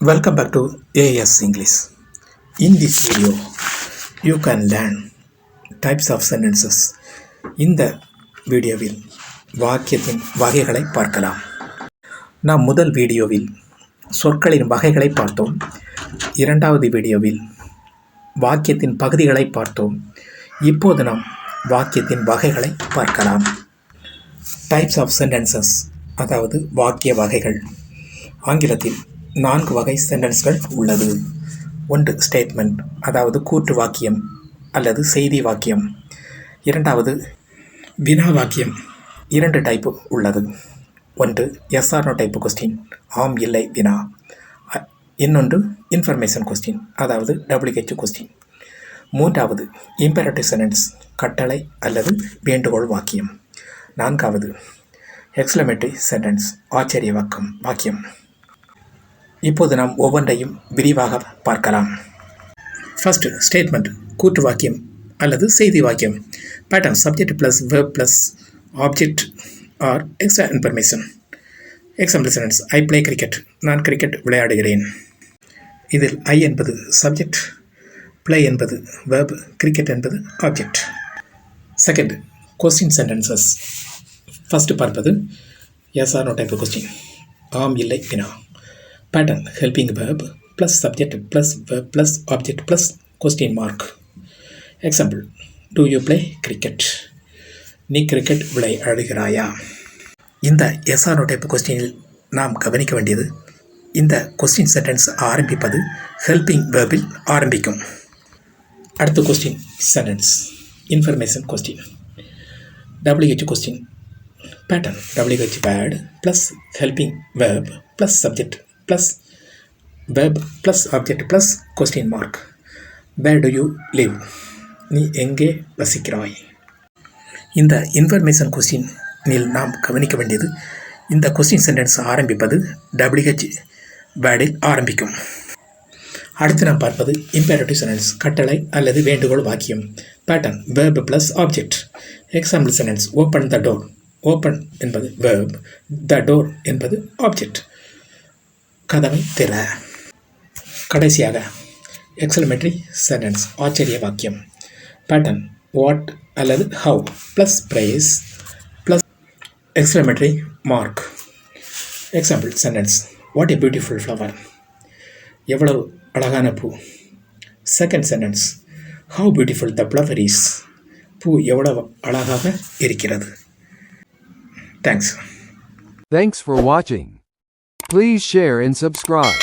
Welcome back to AS English. In this video, you can learn types of sentences. இந்த வீடியோவில் வாக்கியத்தின் வகைகளை பார்க்கலாம். நாம் முதல் வீடியோவில் சொற்களின் வகைகளை பார்த்தோம். இரண்டாவது வீடியோவில் வாக்கியத்தின் பகுதிகளை பார்த்தோம். இப்போது நாம் வாக்கியத்தின் வகைகளை பார்க்கலாம். டைப்ஸ் ஆஃப் சென்டென்சஸ், அதாவது வாக்கிய வகைகள். ஆங்கிலத்தில் 4 வகை சென்டென்ஸ்கள் உள்ளது. ஒன்று ஸ்டேட்மெண்ட், அதாவது கூற்று வாக்கியம் அல்லது செய்தி வாக்கியம். இரண்டாவது வினா வாக்கியம். 2 டைப்பு உள்ளது. ஒன்று yes or no type question, ஆம் இல்லை வினா. இன்னொன்று இன்ஃபர்மேஷன் கொஸ்டின், அதாவது WH கொஸ்டின். மூன்றாவது இம்பெரட்டிவ் சென்டென்ஸ், கட்டளை அல்லது வேண்டுகோள் வாக்கியம். நான்காவது எக்ஸ்க்ளமேட்டரி சென்டென்ஸ், ஆச்சரிய வாக்கியம். இப்போது நாம் ஒவ்வொன்றையும் விரிவாக பார்க்கலாம். ஃபர்ஸ்ட் ஸ்டேட்மெண்ட், கூற்று வாக்கியம் அல்லது செய்தி வாக்கியம். Pattern, subject plus verb plus object or extra information. Example sentence, I play cricket, நான் கிரிக்கெட் விளையாடுகிறேன். இதில் ஐ என்பது சப்ஜெக்ட், பிளே என்பது வெர்ப், கிரிக்கெட் என்பது object. Second question sentences. First பார்ப்பது yes or no type question, ஆம் இல்லை வினா. Pattern, helping verb plus subject plus verb plus object plus question mark. Example, do you play cricket, நீ cricket விளையாடுகிறாயா. இந்த yes or no type கொஸ்டினில் நாம் கவனிக்க வேண்டியது, இந்த கொஸ்டின் சென்டென்ஸ் ஆரம்பிப்பது ஹெல்பிங் வெர்பில் ஆரம்பிக்கும். அடுத்த question sentence, information question. WH question. Pattern, WH word plus helping verb plus subject plus verb plus object plus question mark. Where do you live, நீ எங்கே வசிக்கிறாய். இந்த இன்ஃபர்மேஷன் கொஸ்டினில் நாம் கவனிக்க வேண்டியது, இந்த கொஸ்டின் சென்டென்ஸ் ஆரம்பிப்பது WH வேர்டில் ஆரம்பிக்கும். அடுத்து நாம் பார்ப்பது இம்பேரட்டிவ் சென்டென்ஸ், கட்டளை அல்லது வேண்டுகோள் வாக்கியம். Pattern, verb plus object. Example sentence, open the door. Open என்பது வெர்ப், த டோர் என்பது ஆப்ஜெக்ட். கதவை திற. கடைசியாக எக்ஸ்க்ளமேட்டரி சென்டென்ஸ், ஆச்சரிய வாக்கியம். பேட்டர்ன், வாட் அல்லது how plus phrase plus exclamatory mark. Example sentence, what a beautiful flower, எவ்வளவு அழகான பூ. Second sentence, how beautiful the flower is, பூ எவ்வளவு அழகாக இருக்கிறது. Thanks for watching. Please share and subscribe.